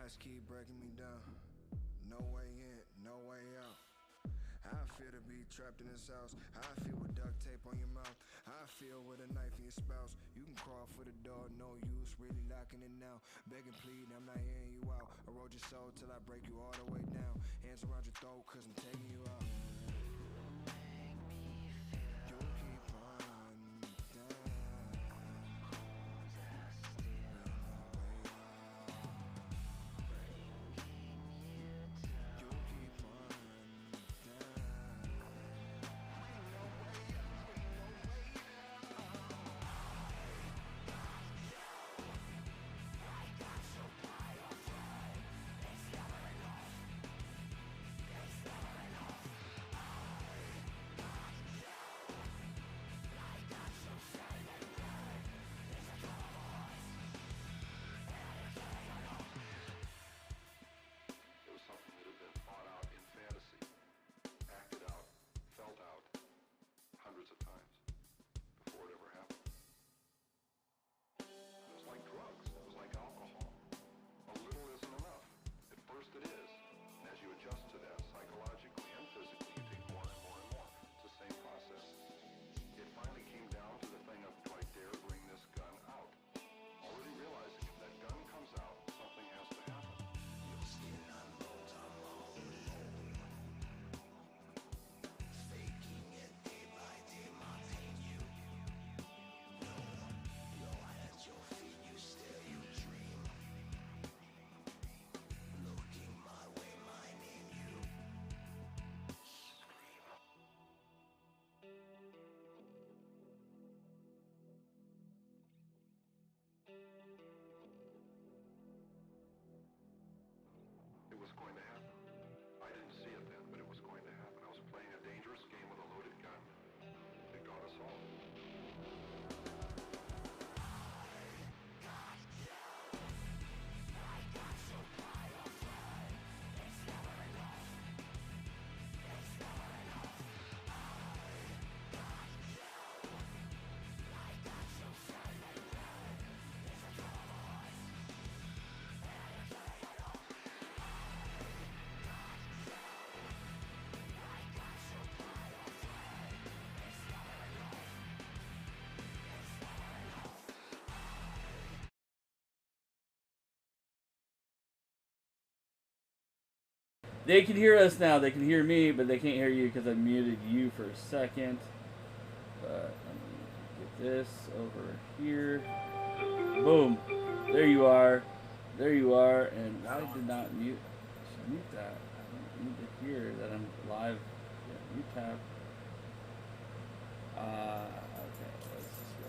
Lies keep breaking me down. No way in, no way out. How I feel to be trapped in this house. How I feel with duct tape on your mouth. How I feel with a knife in your spouse. You can crawl for the door, no use, really locking it now. Begging, pleading, I'm not hearing you out. Erode your soul till I break you all the way down. Hands around your throat, cause I'm taking you out. You keep running me down. It was going to happen. I didn't see it then, but it was going to happen. I was playing a dangerous game with a loaded gun. It got us all. They can hear us now. They can hear me, but they can't hear you because I muted you for a second. But let me get this over here. Boom. There you are. There you are. And I did not mute. I should mute that. I don't need to hear that I'm live. Yeah, mute tab. Okay. Let's just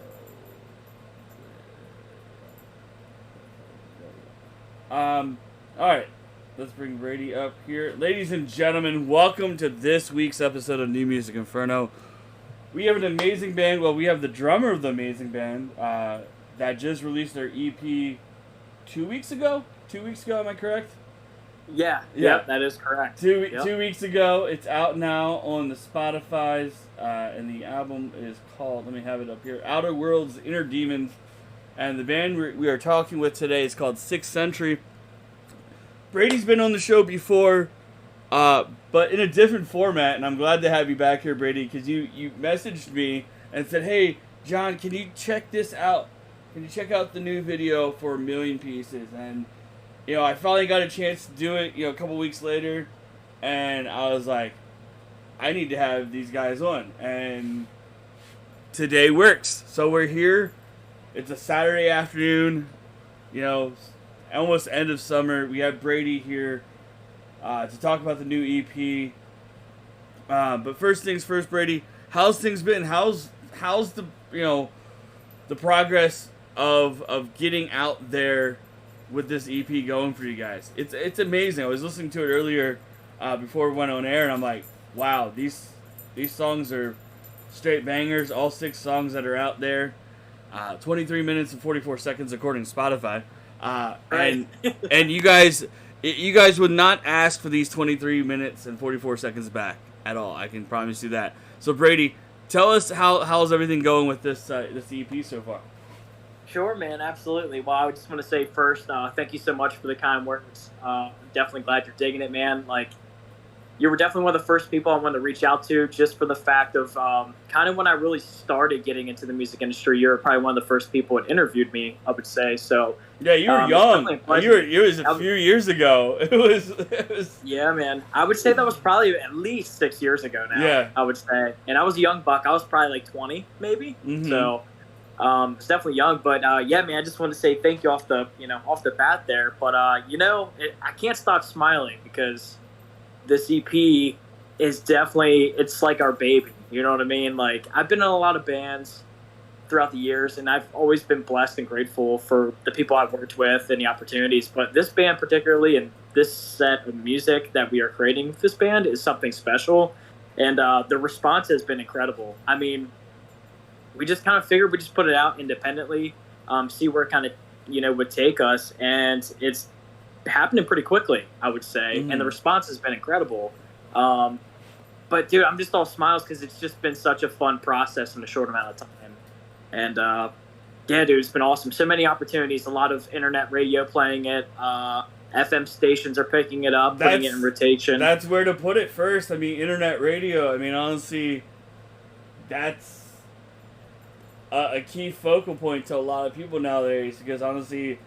go. All right. Let's bring Brady up here. Ladies and gentlemen, welcome to this week's episode of New Music Inferno. We have an amazing band. Well, we have the drummer of the amazing band that just released their EP 2 weeks ago. 2 weeks ago, am I correct? Yeah, that is correct. Two weeks ago. It's out now on the Spotify's, and the album is called, let me have it up here, Outer Worlds, Inner Demons. And the band we are talking with today is called Sixth Century. Brady's been on the show before, but in a different format, and I'm glad to have you back here, Brady, because you messaged me and said, hey, John, can you check this out? Can you check out the new video for A Million Pieces? And, I finally got a chance to do it, a couple weeks later, and I was like, I need to have these guys on, and today works. So we're here. It's a Saturday afternoon, almost end of summer. We have Brady here to talk about the new EP. But first things first, Brady, how's things been? How's the the progress of getting out there with this EP going for you guys? It's amazing. I was listening to it earlier before we went on air, and I'm like, wow, these songs are straight bangers. All 6 songs that are out there, 23 minutes and 44 seconds according to Spotify. And you guys would not ask for these 23 minutes and 44 seconds back at all. I can promise you that. So Brady, tell us how's everything going with this EP so far? Sure, man, absolutely. Well, I just want to say first, thank you so much for the kind words. I'm definitely glad you're digging it, man. Like, you were definitely one of the first people I wanted to reach out to, just for the fact of kind of when I really started getting into the music industry. You were probably one of the first people that interviewed me, I would say. So Yeah, you were young. It was a few years ago. It was. Yeah, man. I would say that was probably at least 6 years ago now. Yeah. I would say, and I was a young buck. I was probably like 20, maybe. Mm-hmm. So. It's definitely young, but yeah, man, I just want to say thank you off the bat there. But I can't stop smiling because this EP is definitely, it's like our baby. You know what I mean? Like, I've been in a lot of bands throughout the years, and I've always been blessed and grateful for the people I've worked with and the opportunities. But this band particularly, and this set of music that we are creating with this band, is something special, and the response has been incredible. I mean, we just kind of figured we just put it out independently, see where it kind of, would take us. And it's happening pretty quickly, I would say. Mm-hmm. And the response has been incredible. But, dude, I'm just all smiles because it's just been such a fun process in a short amount of time. And, yeah, dude, it's been awesome. So many opportunities, a lot of internet radio playing it. FM stations are picking it up, putting it in rotation. That's where to put it first. I mean, internet radio, I mean, honestly, that's a key focal point to a lot of people nowadays, because honestly,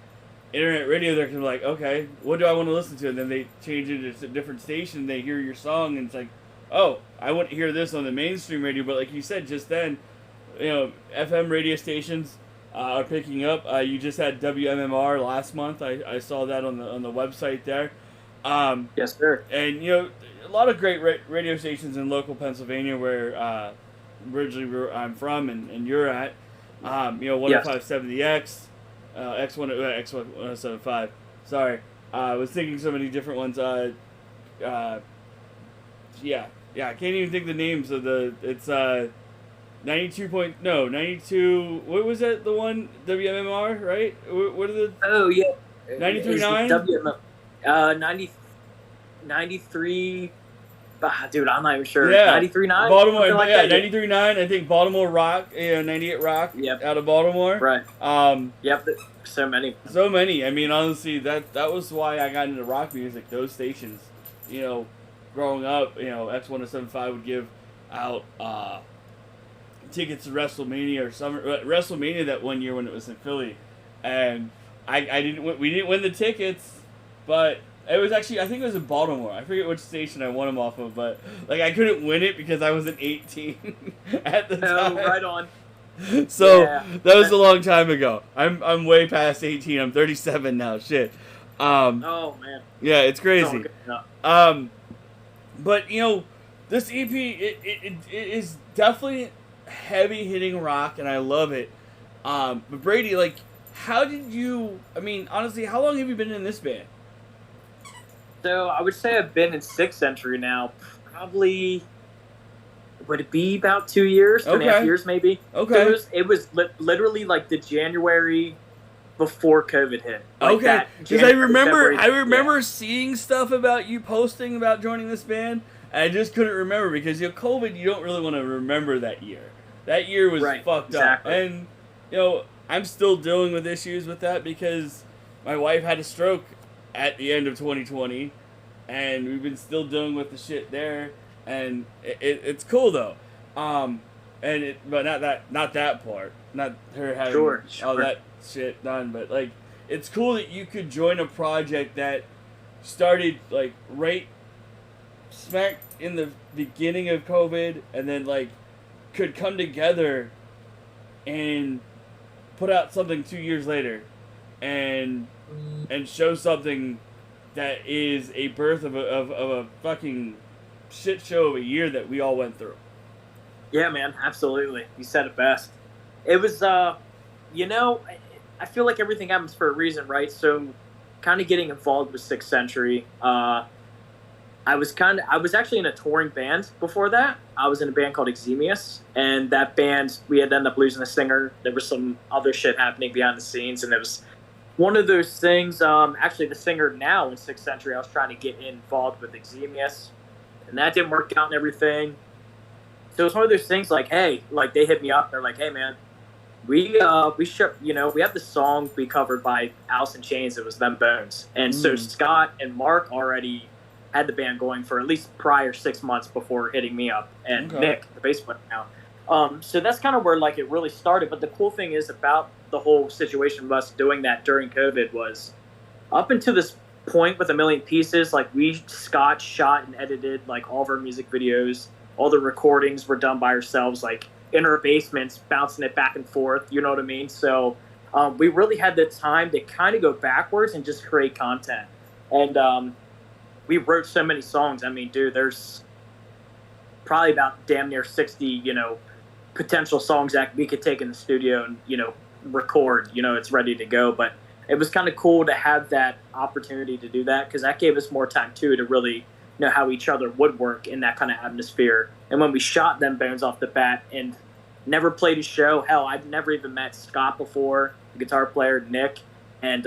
internet radio, they're like, okay, what do I want to listen to? And then they change it to a different station, they hear your song, and it's like, oh, I want to hear this on the mainstream radio. But like you said just then, FM radio stations are picking up. You just had WMMR last month. I saw that on the website there. Yes, sir. And a lot of great radio stations in local Pennsylvania, where originally where I'm from and you're at, 105.7 the X, X175. Sorry, I was thinking so many different ones. I can't even think the names of it's 92. What was that? The one WMMR, right? What are the? Oh yeah, 93.9. 93. Dude, I'm not even sure. Yeah. 93.9? Baltimore, like 93.9. I think Baltimore Rock, 98 Rock, yep. Out of Baltimore. Right. Yep, so many. So many. I mean, honestly, that was why I got into rock music, those stations. Growing up, X175 would give out tickets to WrestleMania WrestleMania that one year when it was in Philly. And we didn't win the tickets, but it was actually, I think it was in Baltimore. I forget which station I won them off of, but I couldn't win it because I wasn't 18 at the time. Oh, right on. So that was a long time ago. I'm way past 18. I'm 37 now. Shit. Oh man. Yeah, it's crazy. But this EP it is definitely heavy hitting rock, and I love it. But Brady, like, how did you? I mean, honestly, how long have you been in this band? So I would say I've been in 6th Century now. Probably, would it be about 2 years, 2.5 years maybe? Okay. So it was literally like the January before COVID hit. Like okay. Because I remember seeing stuff about you posting about joining this band, and I just couldn't remember because COVID, you don't really want to remember that year. That year was fucked up. And, I'm still dealing with issues with that because my wife had a stroke at the end of 2020, and we've been still dealing with the shit there, and it's cool though, but not that part, not her having all that shit done, but like it's cool that you could join a project that started like right smack in the beginning of COVID, and then like could come together and put out something 2 years later, and show something that is a birth of a fucking shit show of a year that we all went through. Yeah, man, absolutely. You said it best. It was, I feel like everything happens for a reason, right? So, kind of getting involved with 6th Century. I was actually in a touring band before that. I was in a band called Exemius, and that band, we had ended up losing a singer. There was some other shit happening behind the scenes, and it was one of those things. Actually, the singer now in 6th Century, I was trying to get involved with Exemius, and that didn't work out and everything. So it was one of those things like, hey, like they hit me up. They're like, hey, man, we have the song we covered by Alice in Chains. It was Them Bones, and so Scott and Mark already had the band going for at least prior 6 months before hitting me up, and Nick, the bass player now. So that's kind of where like it really started. But the cool thing is about the whole situation of us doing that during COVID was up until this point with A Million Pieces, like Scott shot and edited like all of our music videos. All the recordings were done by ourselves, like in our basements, bouncing it back and forth. You know what I mean? So we really had the time to kind of go backwards and just create content. And we wrote so many songs. I mean, dude, there's probably about damn near 60, potential songs that we could take in the studio and, record. It's ready to go. But it was kind of cool to have that opportunity to do that because that gave us more time, too, to really know how each other would work in that kind of atmosphere. And when we shot Them Bones off the bat and never played a show, hell, I'd never even met Scott before, the guitar player, Nick, and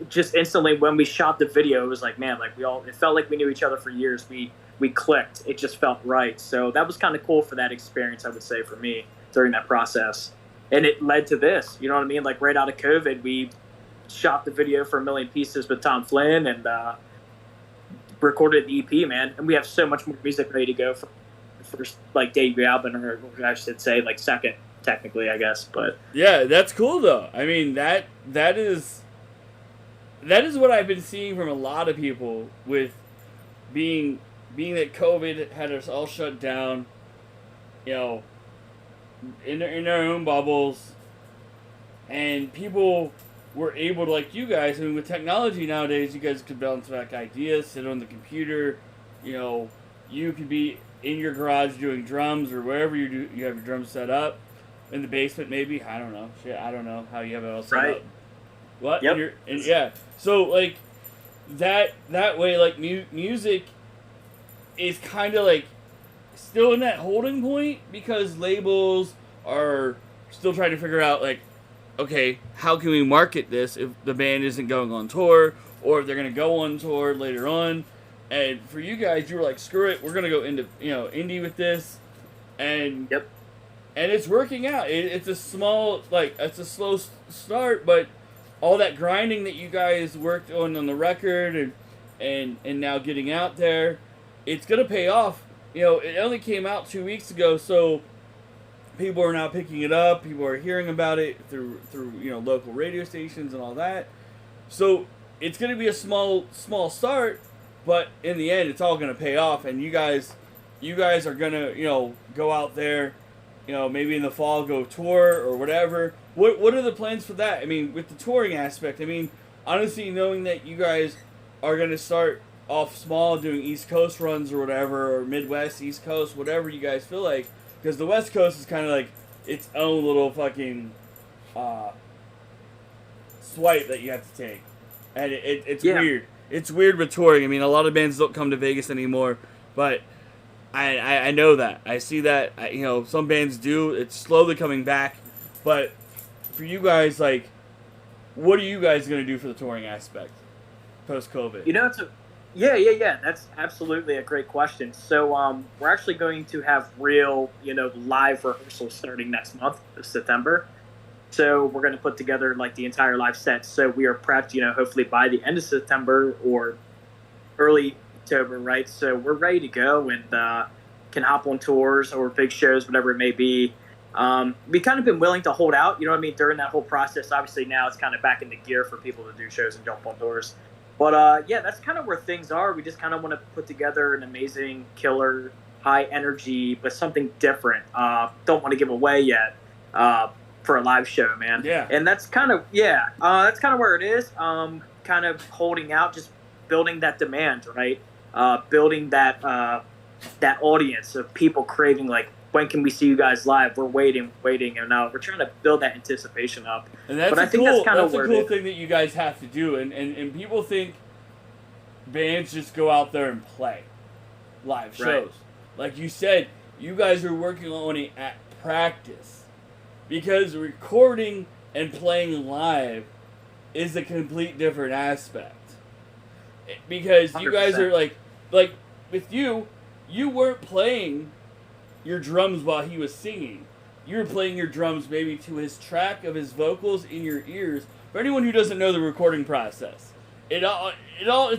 just instantly when we shot the video, it was like, man, like it felt like we knew each other for years. We clicked. It just felt right. So that was kind of cool for that experience, I would say, for me during that process. And it led to this, you know what I mean? Like right out of COVID, we shot the video for A Million Pieces with Tom Flynn and recorded the EP, man. And we have so much more music ready to go for the first like debut album, or I should say like second, technically, I guess. But yeah, that's cool though. I mean that is what I've been seeing from a lot of people with being that COVID had us all shut down, in their own bubbles, and people were able to, like you guys, I mean, with technology nowadays, you guys could bounce back ideas, sit on the computer, you could be in your garage doing drums or wherever you have your drums set up, in the basement maybe, I don't know, I don't know how you have it all set up. What? Yep. Yeah. So, like, that way, like, music is kind of, like, still in that holding point because labels are still trying to figure out, like, okay, how can we market this if the band isn't going on tour or if they're going to go on tour later on. And for you guys, you were like, screw it, we're going to go into, indie with this. And yep. And it's working out. It's a slow start, but all that grinding that you guys worked on the record and now getting out there, it's going to pay off. It only came out 2 weeks ago, so people are now picking it up. People are hearing about it through local radio stations and all that. So it's going to be a small start, but in the end, it's all going to pay off. And you guys are going to go out there, maybe in the fall go tour or whatever. What are the plans for that? I mean, with the touring aspect, I mean, honestly, knowing that you guys are going to start off small, doing East Coast runs or whatever, or Midwest, East Coast, whatever you guys feel like, because the West Coast is kind of like its own little fucking swipe that you have to take, and it's weird. It's weird with touring. I mean, a lot of bands don't come to Vegas anymore, but I know that. I see that. Some bands do. It's slowly coming back, but for you guys, like, what are you guys going to do for the touring aspect post-COVID? Yeah. That's absolutely a great question. So we're actually going to have real, live rehearsals starting next month of September. So we're going to put together like the entire live set. So we are prepped, hopefully by the end of September or early October, right? So we're ready to go and can hop on tours or big shows, whatever it may be. We kind of been willing to hold out, during that whole process. Obviously now it's kind of back into gear for people to do shows and jump on tours. But, that's kind of where things are. We just kind of want to put together an amazing, killer, high energy, but something different. Don't want to give away yet for a live show, man. Yeah. And that's kind of, that's kind of where it is. Kind of holding out, just building that demand, right? Building that audience of people craving, like, when can we see you guys live? We're waiting, and we're trying to build that anticipation up. And that's that's a cool thing that you guys have to do. And people think bands just go out there and play live shows. Right. Like you said, you guys are working on it at practice. Because recording and playing live is a complete different aspect. Because 100%. You guys are like with you weren't playing your drums while he was singing. you were playing your drums maybe to his track of his vocals in your ears. For anyone who doesn't know the recording process, it's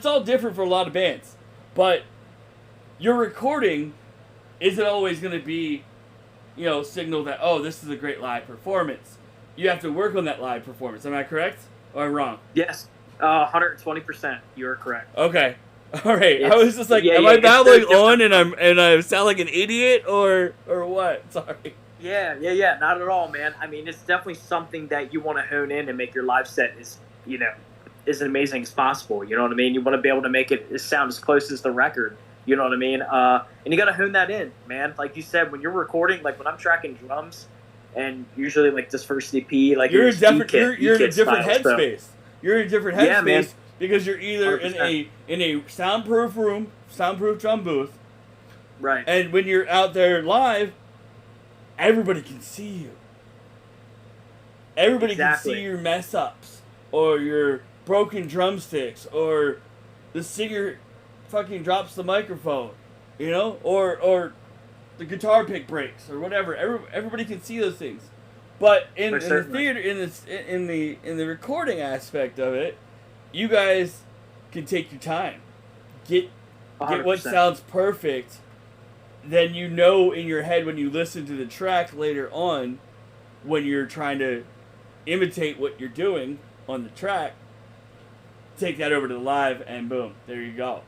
all different for a lot of bands. But your recording isn't always going to be, signal that, oh, this is a great live performance. You have to work on that live performance. Am I correct? Or am I wrong? Yes, 120%. You are correct. Okay. All right. I was just like, am I babbling on and I sound like an idiot or what? Sorry. Yeah. Not at all, man. I mean, it's definitely something that you want to hone in and make your live set as amazing as possible. You know what I mean? You want to be able to make it sound as close as the record. You know what I mean? And you got to hone that in, man. Like you said, when you're recording, like when I'm tracking drums, and usually like this first EP, like you're in a different headspace. You're in a different headspace because you're either 100%. in a soundproof room, soundproof drum booth, right? And when you're out there live, everybody can see you. Everybody can see your mess ups or your broken drumsticks or the singer fucking drops the microphone, or the guitar pick breaks or whatever. Everybody can see those things. But in the theater, in the recording aspect of it, you guys can take your time, get 100%. What sounds perfect. Then in your head when you listen to the track later on, when you're trying to imitate what you're doing on the track, take that over to the live, and boom, there you go.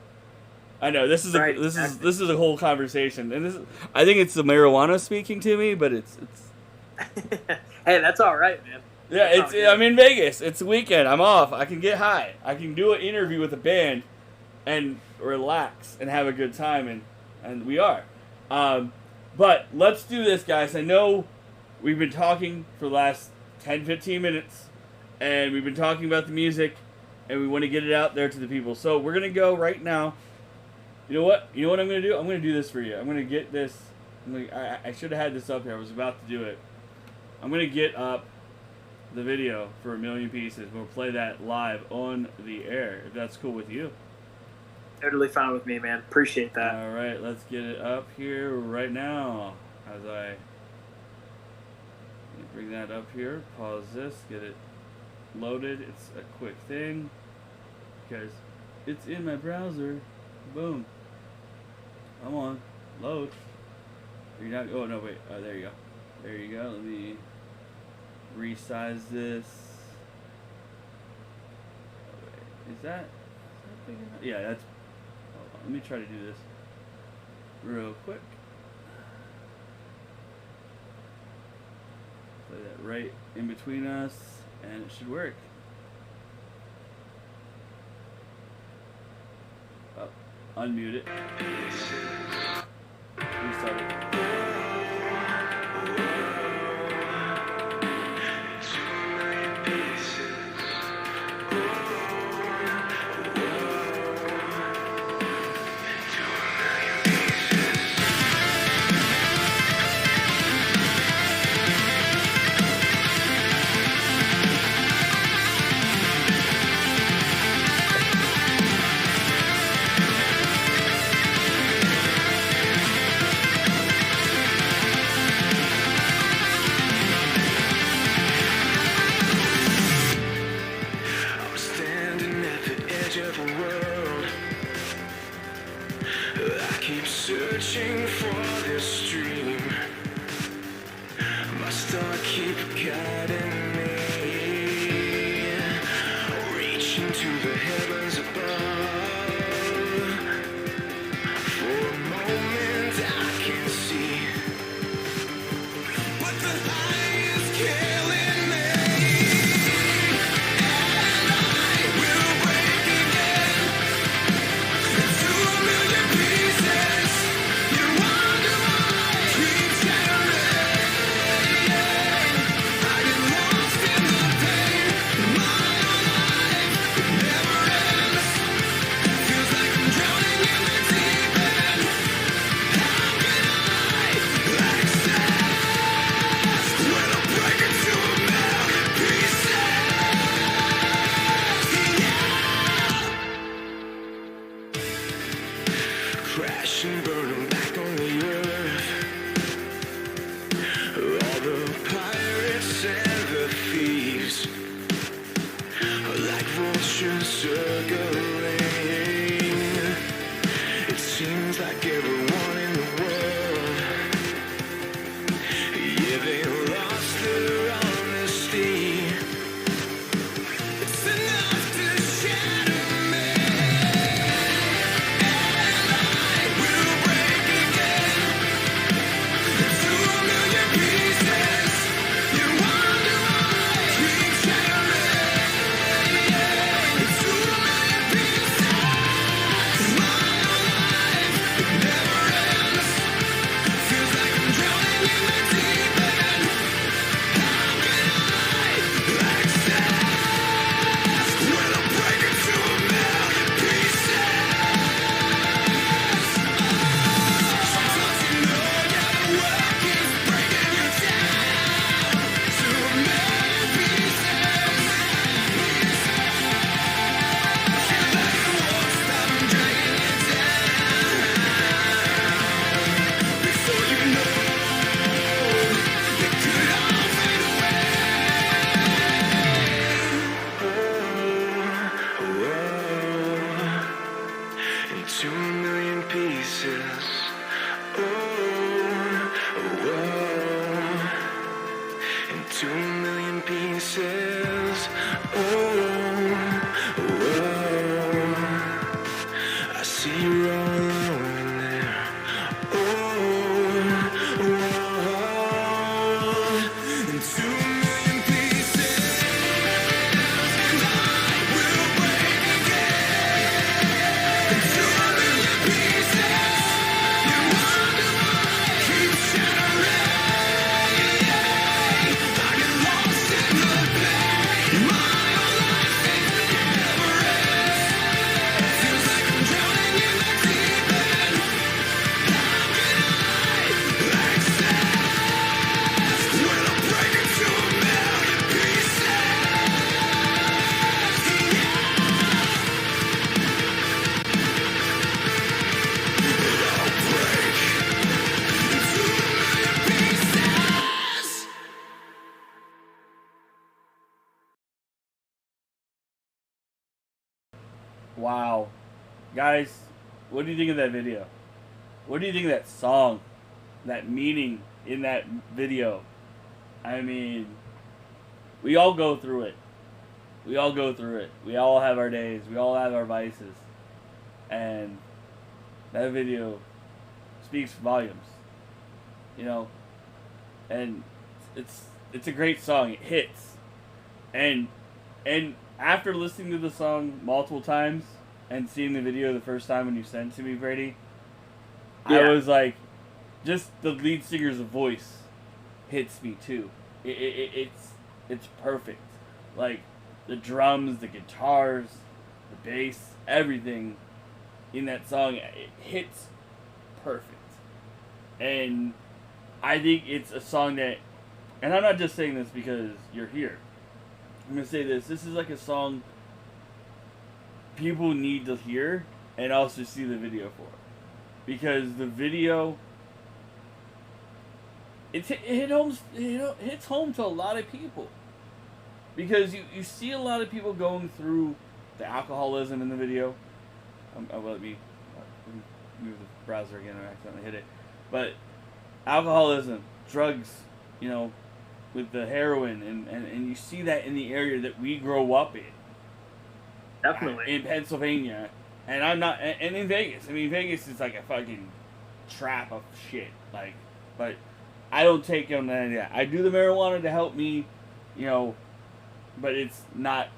I know this is a whole conversation, and I think it's the marijuana speaking to me, but it's. Hey, that's all right, man. Yeah, I'm in Vegas. It's the weekend. I'm off. I can get high. I can do an interview with a band, and relax and have a good time, and we are. But let's do this, guys. I know we've been talking for the last 10, 15 minutes, and we've been talking about the music, and we want to get it out there to the people. So we're gonna go right now. You know what? I'm going to do? I'm going to do this for you. I'm going to get this. I should have had this up here. I was about to do it. I'm going to get up the video for 1,000,000 Pieces. We'll play that live on the air, if that's cool with you. Totally fine with me, man. Appreciate that. All right, let's get it up here right now. As I bring that up here, pause this, get it loaded. It's a quick thing because it's in my browser. Boom. Come on. Load. You're not. Oh, no, wait. There you go. There you go. Let me resize this. Oh, wait. Is that big enough? Yeah, that's. Hold on. Let me try to do this real quick. Play that right in between us, and it should work. Unmute it. Restart it. Searching for this dream, my star keep guiding me, reaching to the heavens above. For a moment I can see, but the high is killing me, and I will break again into 1,000,000 pieces. Never end. circling. It seems like everyone in the world, yeah, they lost their honesty. It's enough to shatter me, and I will break again into a million pieces. You wonder why I keep shattering into a million pieces. My life, it never ends. Feels like I'm drowning in the deep end. How can I access when I break into a million pieces? Sometimes you know gotta work is breaking you down to a million pieces. Feel like it won't stop dragging you down. Before you know, it could all fade away. Into a million pieces. Into a million pieces. I see you all alone in there. Into a million pieces, and I will break again. Into a million pieces, you wonder why I keep shattering. I get lost in the pain. My whole life it never ends. Feels like I'm drowning in the deep end. How can I access when I break into a million pieces? I'll break into a million pieces. Wow. Guys, what do you think of that video? What do you think of that song? That meaning in that video? I mean, we all go through it. We all go through it. We all have our days. We all have our vices. And that video speaks volumes. You know? And it's a great song. It hits. And after listening to the song multiple times and seeing the video the first time when you sent it to me, Brady, I Yeah. was like, just the lead singer's voice hits me too. It's perfect. Like the drums, the guitars, the bass, everything in that song, it hits perfect. And I think it's a song that, and I'm not just saying this because you're here. I'm gonna say this. This is like a song people need to hear and also see the video for, because the video it hits home to a lot of people, because you see a lot of people going through the alcoholism in the video. Let me move the browser again. I accidentally hit it, but alcoholism, drugs, with the heroin, and you see that in the area that we grow up in. Definitely. In Pennsylvania. And I'm not, and in Vegas. I mean, Vegas is like a fucking trap of shit. Like, but I don't take on any of that. I do the marijuana to help me, but it's not,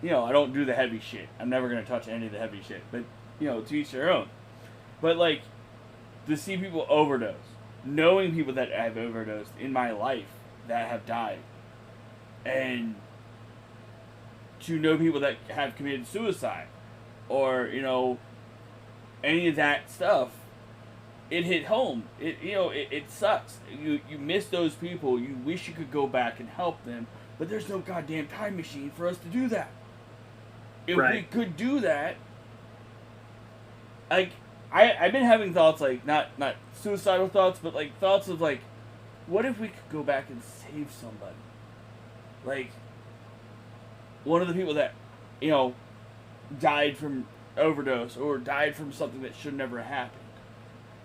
I don't do the heavy shit. I'm never going to touch any of the heavy shit. But, to each their own. But, like, to see people overdose, knowing people that have overdosed in my life that have died, and to know people that have committed suicide, or, any of that stuff, it hit home. It sucks. You miss those people. You wish you could go back and help them, but there's no goddamn time machine for us to do that. If we could do that, like, I've been having thoughts, like, not suicidal thoughts, but, like, thoughts of, like, what if we could go back and save somebody? Like, one of the people that, died from overdose or died from something that should never happen,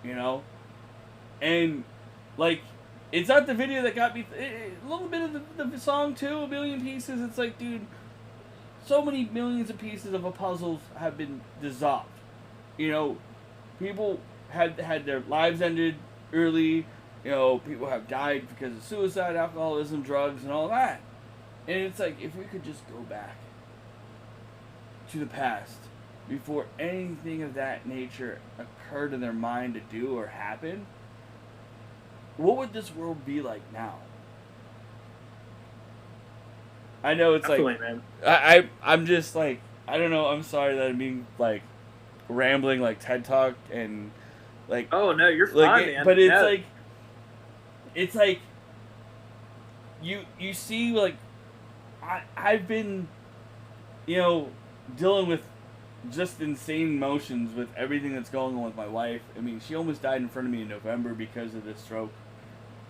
you know? And, like, it's not the video that got me, a little bit of the song too, A Million Pieces. It's like, dude, so many millions of pieces of a puzzle have been dissolved. You know, people had their lives ended early. You know, people have died because of suicide, alcoholism, drugs, and all that. And it's like, if we could just go back to the past before anything of that nature occurred in their mind to do or happen, what would this world be like now? I know it's Definitely, like, man. I'm just like, I don't know, I'm sorry that I'm being like rambling like TED Talk and like, Oh no, you're like fine, man. but it's No. like, it's like, you see, like, I've been, you know, dealing with just insane emotions with everything that's going on with my wife. I mean, she almost died in front of me in November because of this stroke,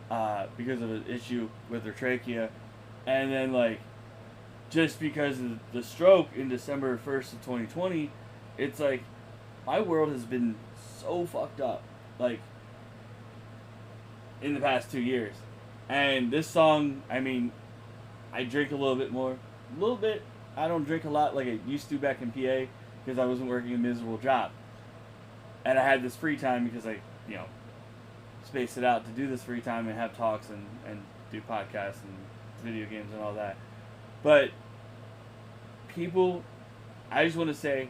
because of an issue with her trachea. And then, like, just because of the stroke in December 1st of 2020, it's like, my world has been so fucked up, like, in the past 2 years. And this song, I mean, I drink a little bit more. A little bit. I don't drink a lot like I used to back in PA because I wasn't working a miserable job. And I had this free time because I, you know, spaced it out to do this free time and have talks and do podcasts and video games and all that. But people, I just want to say,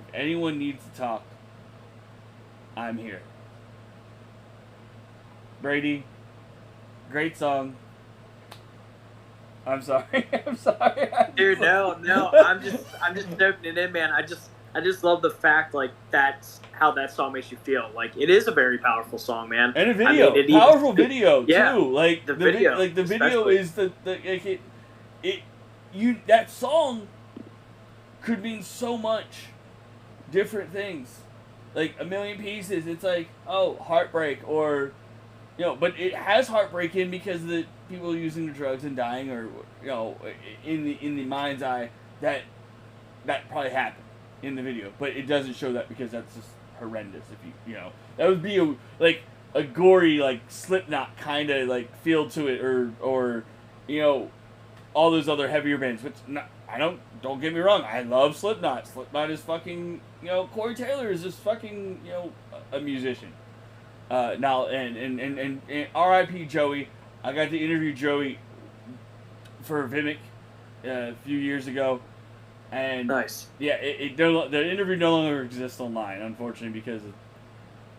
if anyone needs to talk, I'm here. Brady, great song. I'm sorry. I'm sorry. Dude, no, I'm just soaking it in, man. I just love the fact, like, that's how that song makes you feel. Like, it is a very powerful song, man. And a video, I mean, powerful video yeah, too. Like the video, like the video especially. is the like that song could mean so much different things. Like A Million Pieces, it's like, oh, heartbreak, or, you know, but it has heartbreak in because the people using the drugs and dying, or, you know, in the mind's eye that probably happened in the video, but it doesn't show that because that's just horrendous. If you know, that would be a gory, like, Slipknot kind of like feel to it, or you know, all those other heavier bands. Which don't get me wrong, I love Slipknot. Slipknot is fucking, you know, Corey Taylor is just fucking, you know, a musician. Now and R.I.P. Joey. I got to interview Joey for Vimic a few years ago, and Nice. yeah, the interview no longer exists online, unfortunately, because of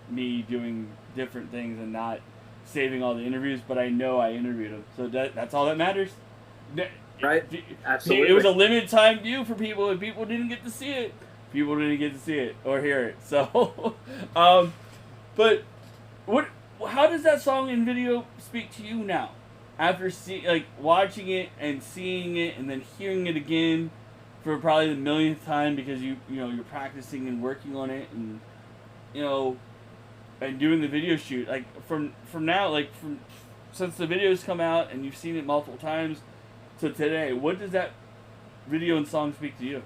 me doing different things and not saving all the interviews. But I know I interviewed him, so that's all that matters. Right? Absolutely. It was a limited time view for people, and people didn't get to see it. People didn't get to see it or hear it. So, but how does that song and video speak to you now? After watching it and seeing it and then hearing it again for probably the millionth time because you know you're practicing and working on it, and, you know, and doing the video shoot, like from now, like from since the videos come out and you've seen it multiple times to today, what does that video and song speak to you?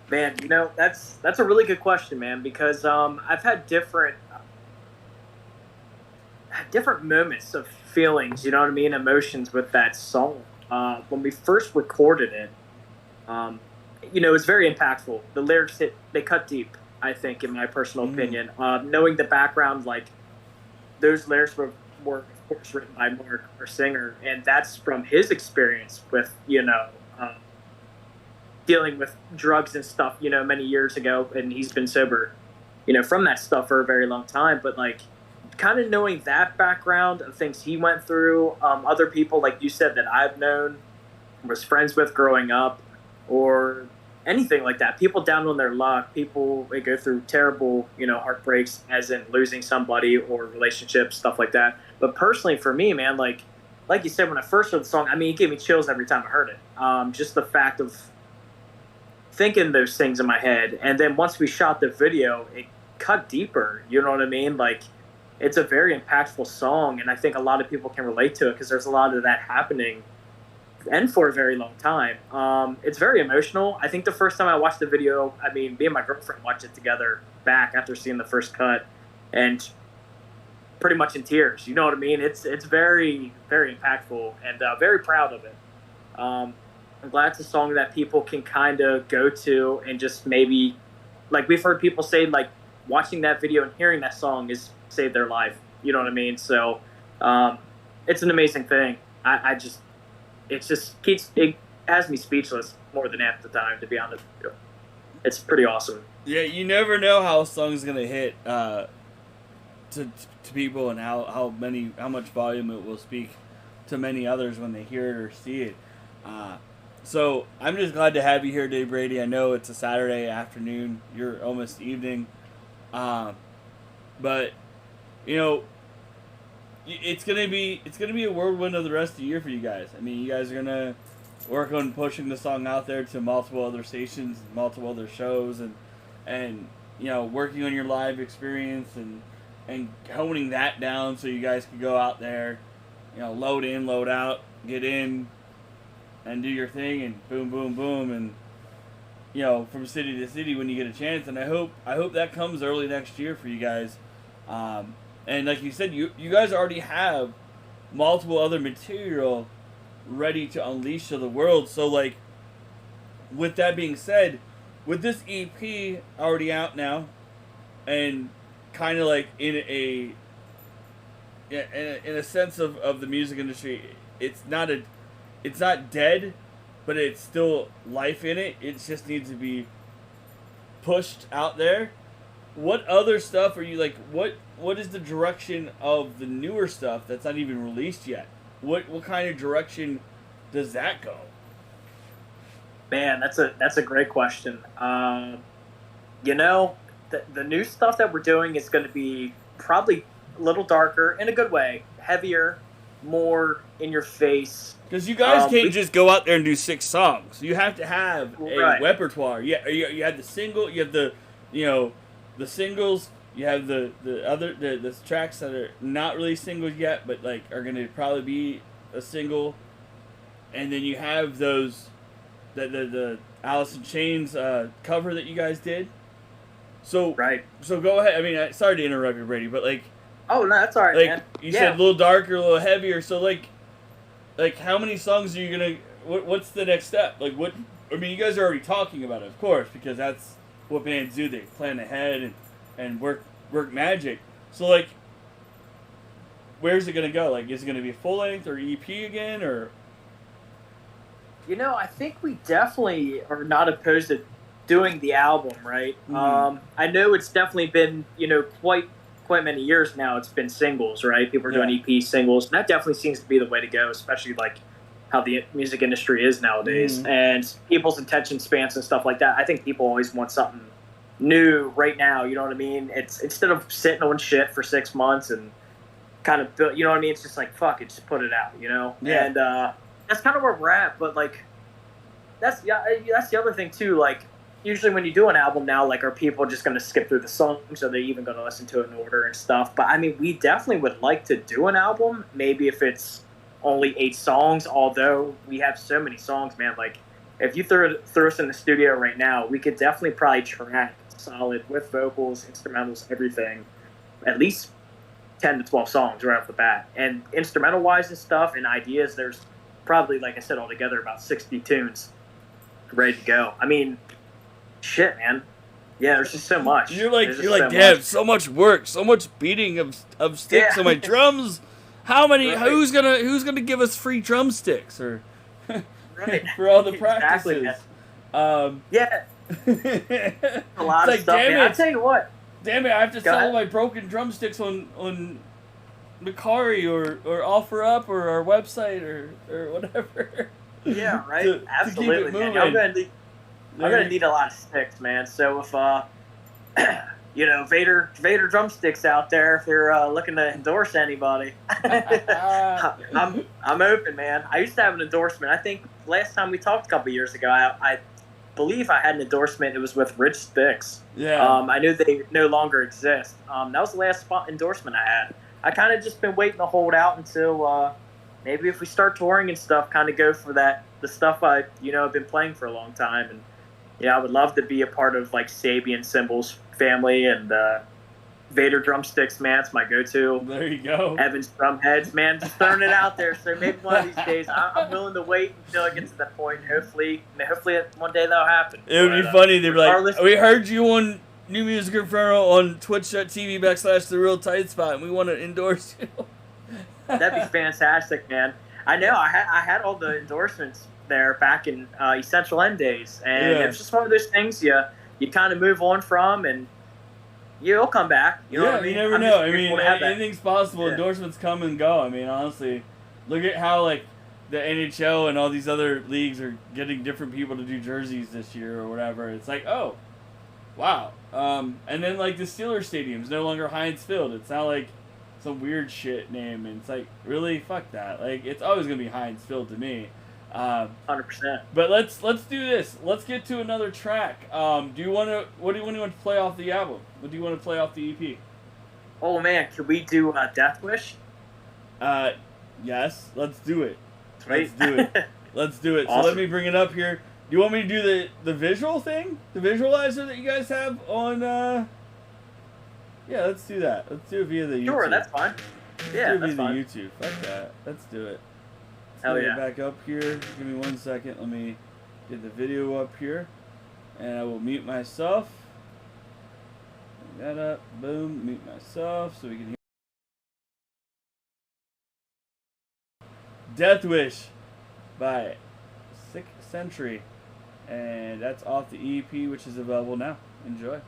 Man, you know, that's a really good question, man, because I've had different moments of feelings, you know what I mean, emotions with that song. When we first recorded it, you know, it was very impactful. The lyrics they cut deep, I think, in my personal opinion. Knowing the background, like, those lyrics were of course written by Mark, our singer, and that's from his experience with, you know, dealing with drugs and stuff, you know, many years ago, and he's been sober, you know, from that stuff for a very long time. But, like, kind of knowing that background of things he went through, other people, like you said, that I've known, was friends with growing up, or anything like that. People down on their luck, people, they go through terrible, you know, heartbreaks, as in losing somebody or relationships, stuff like that. But personally, for me, man, like you said, when I first heard the song, I mean, it gave me chills every time I heard it. Just the fact of thinking those things in my head. And then once we shot the video, it cut deeper, you know what I mean? Like, it's a very impactful song, and I think a lot of people can relate to it because there's a lot of that happening and for a very long time. It's very emotional. I think the first time I watched the video, I mean, me and my girlfriend watched it together back after seeing the first cut, and pretty much in tears. You know what I mean? It's very, very impactful, and very proud of it. I'm glad it's a song that people can kind of go to and just maybe, like we've heard people say, like watching that video and hearing that song is saved their life. You know what I mean? So it's an amazing thing. It has me speechless more than half the time, to be honest with you. It's pretty awesome. Yeah, you never know how a song's gonna hit to people, and how much volume it will speak to many others when they hear it or see it. So I'm just glad to have you here, Dave Brady. I know it's a Saturday afternoon; you're almost evening, but you know, it's gonna be a whirlwind of the rest of the year for you guys. I mean, you guys are gonna work on pushing the song out there to multiple other stations, multiple other shows, and you know, working on your live experience and honing that down so you guys can go out there, you know, load in, load out, get in, and do your thing, and boom, boom, boom, and you know, from city to city when you get a chance. And I hope that comes early next year for you guys. And like you said, you guys already have multiple other material ready to unleash to the world. So like, with that being said, with this EP already out now, and kind of like in a sense of the music industry, it's not dead, but it's still life in it. It just needs to be pushed out there. What other stuff are you like? What is the direction of the newer stuff that's not even released yet? What kind of direction does that go? Man, that's a great question. You know, the new stuff that we're doing is going to be probably a little darker in a good way, heavier, more in your face. Because you guys can't just go out there and do 6 songs. You have to have a repertoire. Yeah, you have the single. You have the singles. You have the tracks that are not really singles yet, but like are going to probably be a single. And then you have those the Alice in Chains cover that you guys did. So So go ahead. I mean, sorry to interrupt you, Brady, but like. Oh no, that's all right, like, man. You said a little darker, a little heavier. So like how many songs are you gonna? What's the next step? Like what? I mean, you guys are already talking about it, of course, because that's what bands do. They plan ahead and work magic. So like, where's it gonna go? Like, is it gonna be full length or EP again, or? You know, I think we definitely are not opposed to doing the album, right? Mm-hmm. I know it's definitely been, you know, quite many years now. It's been singles, right? People are doing EP singles, and that definitely seems to be the way to go, especially like how the music industry is nowadays, and people's attention spans and stuff like that. I think people always want something new right now. You know what I mean? It's instead of sitting on shit for 6 months and kind of, you know what I mean? It's just like, fuck it, just put it out, you know? Yeah. And that's kind of where we're at. But like, that's the other thing too. Like, usually when you do an album now, like, are people just going to skip through the songs? Are they even going to listen to it in order and stuff? But I mean, we definitely would like to do an album. Maybe if it's only 8 songs, although we have so many songs, man. Like, if you threw us in the studio right now, we could definitely probably track solid with vocals, instrumentals, everything, at least 10 to 12 songs right off the bat. And instrumental wise and stuff and ideas, there's probably, like I said, altogether about 60 tunes ready to go. I mean, shit, man. Yeah, there's just so much. You're like, damn, so much work, so much beating of sticks on my drums. How many? Right. Who's gonna give us free drumsticks or for all the practices? Exactly. Yeah. A lot of stuff. Man. I'll tell you what. Damn it! I have to sell my broken drumsticks on Macari or OfferUp or our website or whatever. Yeah, right. Absolutely, man. I'm gonna need a lot of sticks, man. So if you know, Vader drumsticks out there, if you're looking to endorse anybody, I'm open, man. I used to have an endorsement. I think last time we talked a couple years ago, I believe I had an endorsement. It was with Rich Sticks. Yeah. I knew they no longer exist. That was the last endorsement I had. I kind of just been waiting to hold out until maybe if we start touring and stuff, kind of go for the stuff I've been playing for a long time. And I would love to be a part of like Sabian Cymbals family and Vader Drumsticks, man. It's my go-to. There you go. Evans Drumheads, man. Just throwing it out there. So maybe one of these days, I'm willing to wait until I get to that point. Hopefully one day that'll happen. It would be funny. They'd be like, we heard you on New Music Inferno on twitch.tv/The Real Tight Spot, and we want to endorse you. That'd be fantastic, man. I know. I had all the endorsements there back in Essential End days, and it was just one of those things you kind of move on from, and you'll come back. You know what I mean? You never know. I mean, anything's possible. Yeah. Endorsements come and go. I mean, honestly, look at how like the NHL and all these other leagues are getting different people to do jerseys this year or whatever. It's like, oh, wow. And then like the Steelers Stadium's no longer Heinz Field. It's now like some weird shit name, and it's like, really, fuck that. Like, it's always gonna be Heinz Field to me. 100%. But let's do this. Let's get to another track. What do you want to play off the album? What do you want to play off the EP? Oh man, could we do Death Wish? Yes. Let's do it. Sweet. Let's do it. Let's do it. Awesome. So let me bring it up here. Do you want me to do the visual thing? The visualizer that you guys have on? Yeah, let's do that. Let's do it via the YouTube. Sure, that's fine. Yeah, that's fine. Via the YouTube. Fuck that. Let's do it. Hell yeah. Back up here. Give me 1 second. Let me get the video up here. And I will mute myself. Bring that up. Boom. Mute myself so we can hear. Death Wish by Sick Century. And that's off the EP, which is available now. Enjoy.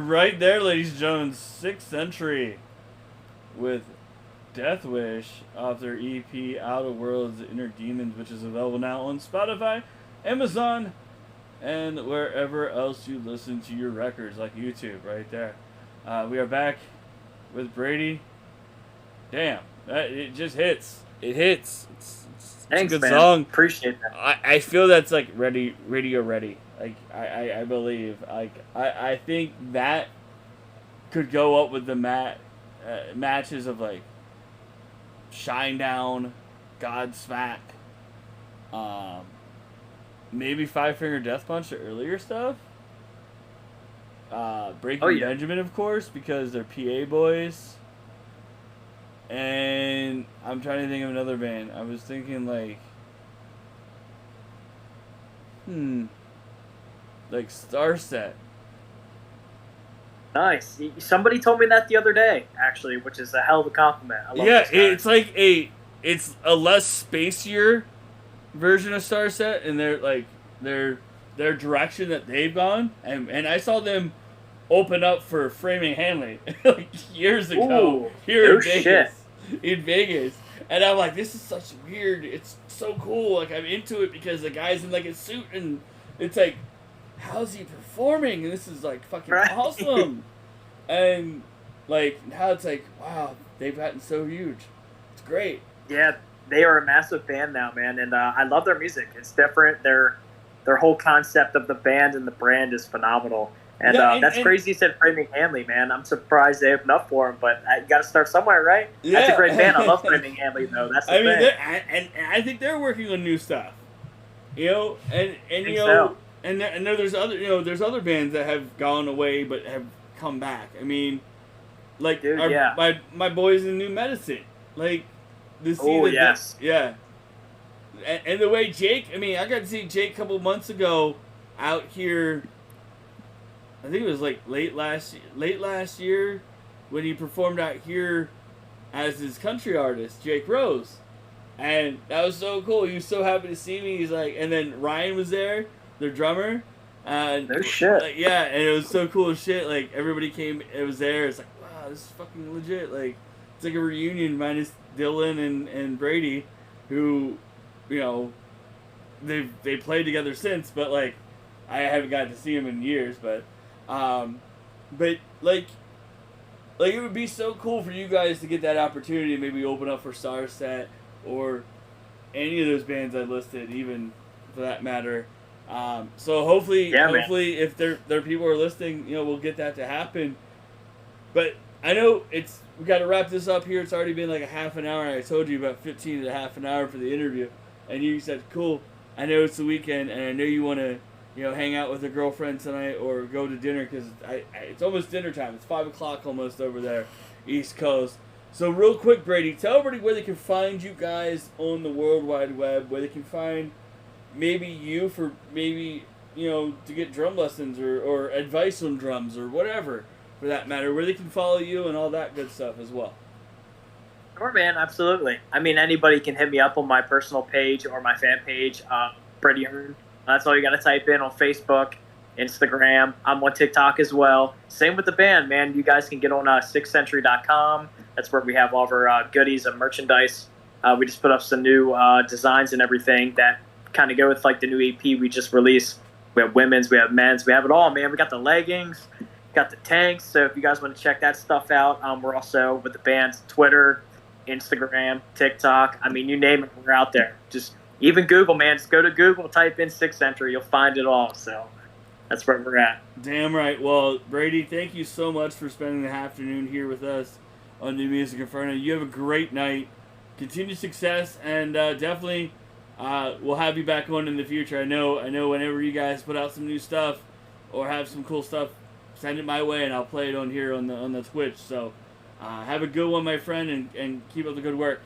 right there, ladies and gentlemen. 6th Century with Death Wish off their EP Outer Worlds Inner Demons, which is available now on Spotify, Amazon, and wherever else you listen to your records, like YouTube, right there. We are back with Brady. Damn, it just hits. It hits. It's Thanks, a good man. song. Appreciate that. I feel that's like radio ready. Like I believe. Like I think that could go up with the matches of like Shinedown, Godsmack, maybe Five Finger Death Punch, the earlier stuff. Breaking Benjamin, of course, because they're PA boys. And I'm trying to think of another band. I was thinking like Starset. Nice. Somebody told me that the other day, actually, which is a hell of a compliment. I love Yeah, those guys. it's like it's a less spacier version of Starset, and they're like their direction that they've gone, and I saw them open up for Framing Hanley like years ago Ooh, here no in Vegas. In Vegas, and I'm like, this is such weird. It's so cool. Like I'm into it because the guy's in like a suit, and it's like, how's he performing? And this is like fucking awesome. And like now it's like, wow, they've gotten so huge. It's great. Yeah, they are a massive band now, man, and I love their music. It's different. Their whole concept of the band and the brand is phenomenal. And, that's crazy you said Framing Hanley, man. I'm surprised they opened up for him, but you got to start somewhere, right? Yeah. That's a great band. I love Framing Hanley, though. That's the thing. And I think they're working on new stuff. You know, and you know, so. and there's other bands that have gone away but have come back. I mean, like my boys in New Medicine, like the scene. Oh yes, yeah. And the way Jake, I mean, I got to see Jake a couple months ago out here. I think it was like late last year when he performed out here as his country artist, Jake Rose. And that was so cool. He was so happy to see me. He's like, and then Ryan was there, their drummer. No shit. Like, yeah, and it was so cool as shit. Like, everybody came, it was there. It's like, wow, this is fucking legit. Like, it's like a reunion minus Dylan and Brady, who, you know, they played together since, but like, I haven't gotten to see him in years, but like it would be so cool for you guys to get that opportunity to maybe open up for Starset or any of those bands I listed, even for that matter. So hopefully if their people are listening, you know, we'll get that to happen. But I know we got to wrap this up here. It's already been like a half an hour. I told you about 15 and a half an hour for the interview, and you said, cool. I know it's the weekend, and I know you want to, you know, hang out with a girlfriend tonight or go to dinner because it's almost dinner time. It's 5 o'clock almost over there, East Coast. So real quick, Brady, tell everybody where they can find you guys on the World Wide Web, where they can find maybe you for maybe, you know, to get drum lessons or advice on drums or whatever for that matter, where they can follow you and all that good stuff as well. Sure, man, absolutely. I mean, anybody can hit me up on my personal page or my fan page, Brady Hearn. That's all you got to type in on Facebook, Instagram. I'm on TikTok as well. Same with the band, man. You guys can get on 6thcentury.com. That's where we have all of our goodies and merchandise. We just put up some new designs and everything that kind of go with like the new EP we just released. We have women's, we have men's, we have it all, man. We got the leggings, got the tanks. So if you guys want to check that stuff out, we're also with the band's Twitter, Instagram, TikTok. I mean, you name it, we're out there. Just even Google, man. Just go to Google, type in 6th Century. You'll find it all. So that's where we're at. Damn right. Well, Brady, thank you so much for spending the afternoon here with us on New Music Inferno. You have a great night. Continued success, and definitely we'll have you back on in the future. I know whenever you guys put out some new stuff or have some cool stuff, send it my way, and I'll play it on here on the Twitch. So have a good one, my friend, and keep up the good work.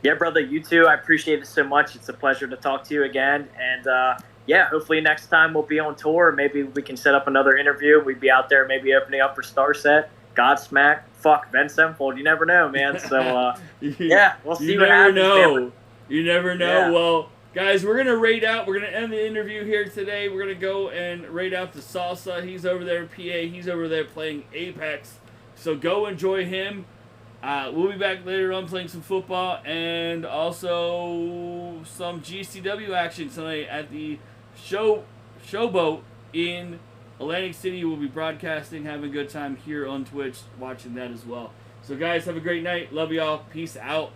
Yeah, brother, you too. I appreciate it so much. It's a pleasure to talk to you again. And, yeah, hopefully next time we'll be on tour. Maybe we can set up another interview. We'd be out there maybe opening up for Starset, Godsmack, Ben Sevenfold. You never know, man. So, yeah, we'll see what happens. You never know. Yeah. Well, Guys, we're going to raid out. We're going to end the interview here today. We're going to go and raid out the Salsa. He's over there in PA. He's over there playing Apex. So go enjoy him. We'll be back later on playing some football and also some GCW action tonight at the Showboat in Atlantic City. We'll be broadcasting, having a good time here on Twitch, watching that as well. So guys, have a great night. Love y'all. Peace out.